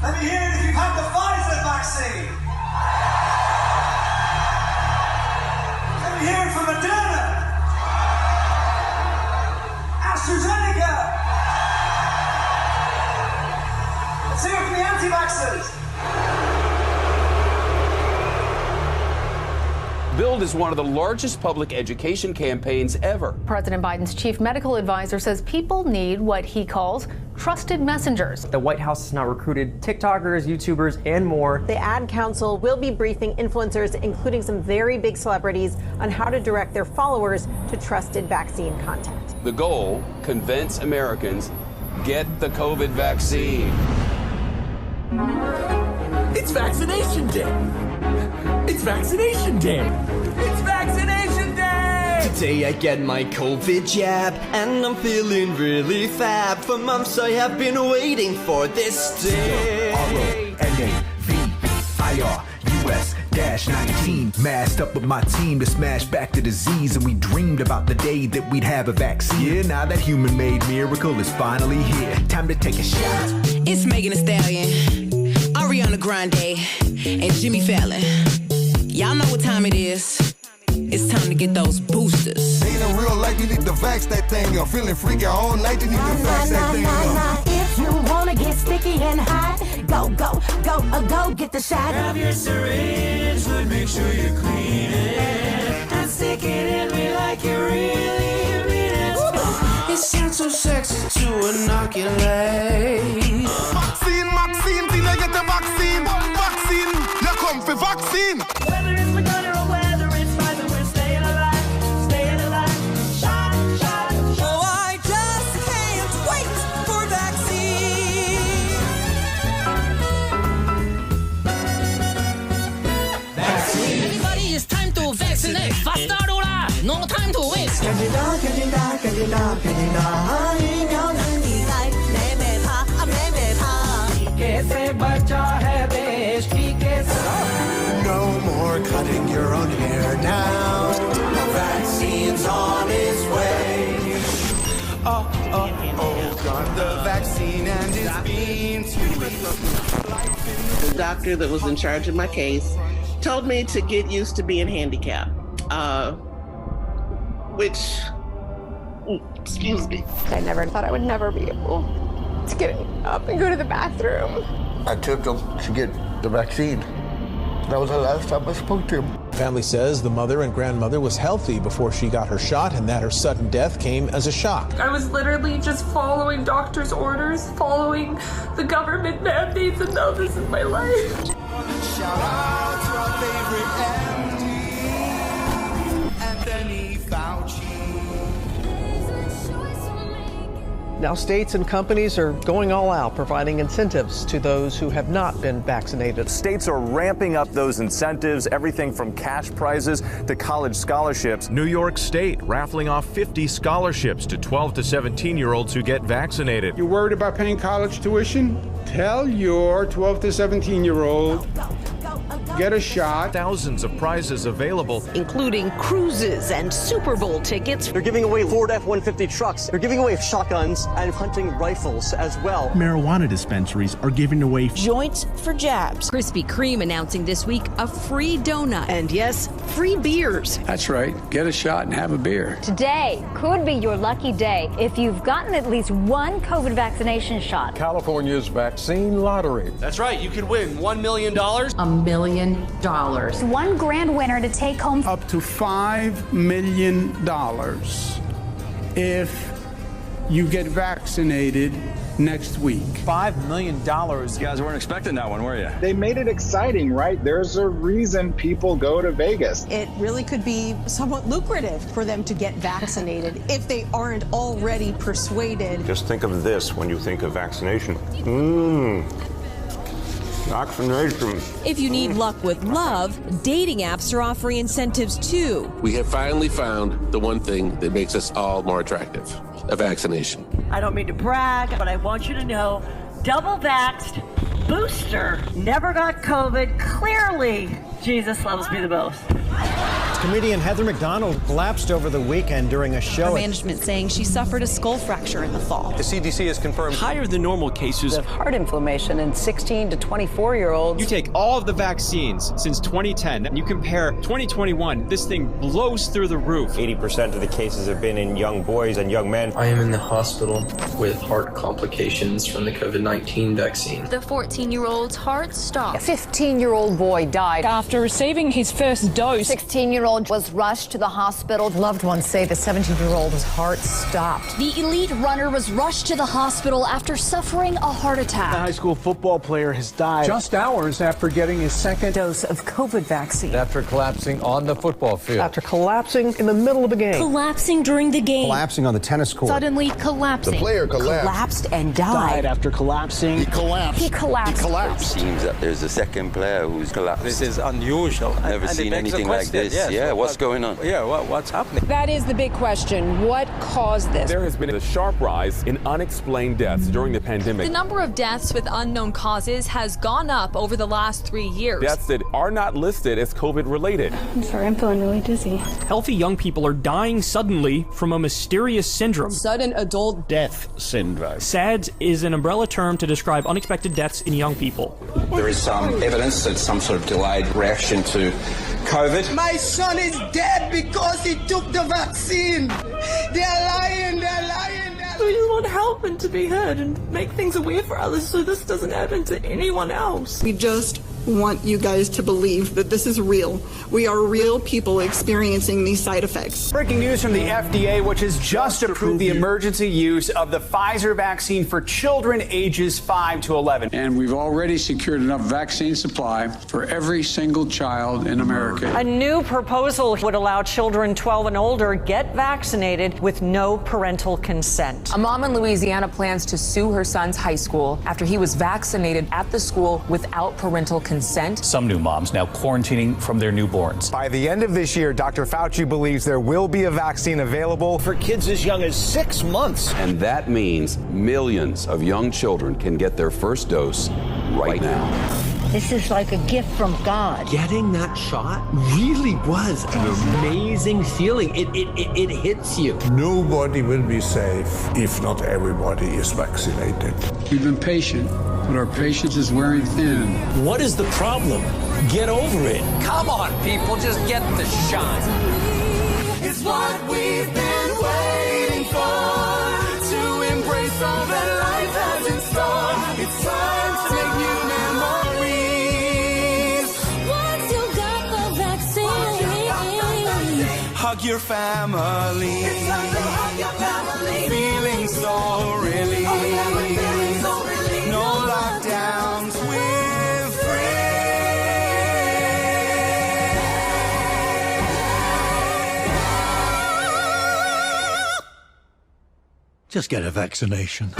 Let me hear it if you've had the Pfizer vaccine. Let me hear it from Moderna. AstraZeneca. Let's hear it from the anti-vaxxers. Billed is one of the largest public education campaigns ever. President Biden's chief medical advisor says people need what he calls trusted messengers. The White House has now recruited TikTokers, YouTubers, and more. The Ad Council will be briefing influencers, including some very big celebrities, on how to direct their followers to trusted vaccine content. The goal, convince Americans, get the COVID vaccine. It's vaccination day. It's vaccination day. It's vaccination day. Today I get my COVID jab, and I'm feeling really fab. For months I have been waiting for this day. R-O-N-A-V-I-R-US-19. Masked up with my team to smash back the disease, and we dreamed about the day that we'd have a vaccine. Yeah, now that human-made miracle is finally here. Time to take a shot. It's Megan Thee Stallion, Ariana Grande, and Jimmy Fallon. Y'all know what time it is. It's time to get those boosters. Ain't in real life, you need to vax that thing. I'm feeling freaky all night, you need to vax that thing. If you wanna get sticky and hot, go get the shot. Grab your syringe, but make sure you clean it. And stick it in me like you really mean it. It sounds so sexy to inoculate. Vaccine, till I get the vaccine. Vaccine, you come for vaccine. Whether it's Moderna or whether it's Pfizer, we're staying alive, staying alive. Shot. Oh, I just can't wait for vaccine. Everybody, it's time to vaccinate. Faster, Laura. No time to waste. No more cutting your own hair now. The vaccine's on its way. Oh, got the vaccine and it's been 2 weeks. The doctor that was in charge of my case told me to get used to being handicapped, which, excuse me. I never thought I would never be able to get up and go to the bathroom. I took him to get the vaccine. That was the last time I spoke to him. Family says the mother and grandmother was healthy before she got her shot, and that her sudden death came as a shock. I was literally just following doctor's orders, following the government mandates, and now this is my life. Shout out to our favorite MD, Anthony Fauci. Now states and companies are going all out, providing incentives to those who have not been vaccinated. States are ramping up those incentives, everything from cash prizes to college scholarships. New York State raffling off 50 scholarships to 12 to 17-year-olds who get vaccinated. You're worried about paying college tuition? Tell your 12 to 17-year-old, get a shot. Thousands of prizes available, including cruises and Super Bowl tickets. They're giving away Ford F-150 trucks. They're giving away shotguns and hunting rifles as well. Marijuana dispensaries are giving away joints for jabs. Krispy Kreme announcing this week a free donut. And yes, free beers. That's right. Get a shot and have a beer. Today could be your lucky day if you've gotten at least one COVID vaccination shot. California's vaccine lottery. That's right. You could win $1 million. $1 million. One grand winner to take home up to $5 million if you get vaccinated next week. $5 million. You guys weren't expecting that one, were you? They made it exciting, right? There's a reason people go to Vegas. It really could be somewhat lucrative for them to get vaccinated if they aren't already persuaded. Just think of this when you think of vaccination. Vaccination. If you need luck with love, dating apps are offering incentives too. We have finally found the one thing that makes us all more attractive, a vaccination. I don't mean to brag, but I want you to know, double vaxxed, booster, never got COVID. Clearly, Jesus loves me the most. Comedian Heather McDonald collapsed over the weekend during a show. Her management saying she suffered a skull fracture in the fall. The CDC has confirmed higher than normal cases of heart inflammation in 16 to 24-year-olds. You take all of the vaccines since 2010 and you compare 2021, this thing blows through the roof. 80% of the cases have been in young boys and young men. I am in the hospital with heart complications from the COVID-19 vaccine. The 14-year-old's heart stopped. A 15-year-old boy died after receiving his first dose. 16-year-old was rushed to the hospital. Loved ones say the 17-year-old's heart stopped. The elite runner was rushed to the hospital after suffering a heart attack. The high school football player has died just hours after getting his second dose of COVID vaccine. After collapsing on the football field. After collapsing in the middle of a game. Collapsing during the game. Collapsing on the tennis court. Suddenly collapsing. The player collapsed and died. After collapsing. He collapsed. He collapsed. It seems that there's a second player who's collapsed. This is unusual. Never seen anything like this. Yes. What's going on? Yeah, what's happening? That is the big question. What caused this? There has been a sharp rise in unexplained deaths during the pandemic. The number of deaths with unknown causes has gone up over the last 3 years. Deaths that are not listed as COVID-related. I'm sorry, I'm feeling really dizzy. Healthy young people are dying suddenly from a mysterious syndrome. Sudden adult death syndrome. SADS is an umbrella term to describe unexpected deaths in young people. There is some evidence that some sort of delayed reaction to COVID. My son is dead because he took the vaccine. They're lying. We just want help and to be heard and make things aware for others so this doesn't happen to anyone else. We just want you guys to believe that this is real. We are real people experiencing these side effects. Breaking news from the FDA, which has just approved the emergency use of the Pfizer vaccine for children ages 5 to 11. And we've already secured enough vaccine supply for every single child in America. A new proposal would allow children 12 and older get vaccinated with no parental consent. A mom in Louisiana plans to sue her son's high school after he was vaccinated at the school without parental consent. Some new moms now quarantining from their newborns. By the end of this year, Dr. Fauci believes there will be a vaccine available for kids as young as 6 months. And that means millions of young children can get their first dose right now. This is like a gift from God. Getting that shot really was an amazing feeling. It hits you. Nobody will be safe if not everybody is vaccinated. We've been patient, but our patience is wearing thin. What is the problem? Get over it. Come on, people, just get the shot. It's what we've been waiting for, to embrace all that life has in store. It's time to make new memories. Once you got the vaccine, hug your family. It's time to hug your family. Feeling so relieved. No lockdowns, we're Just get a vaccination.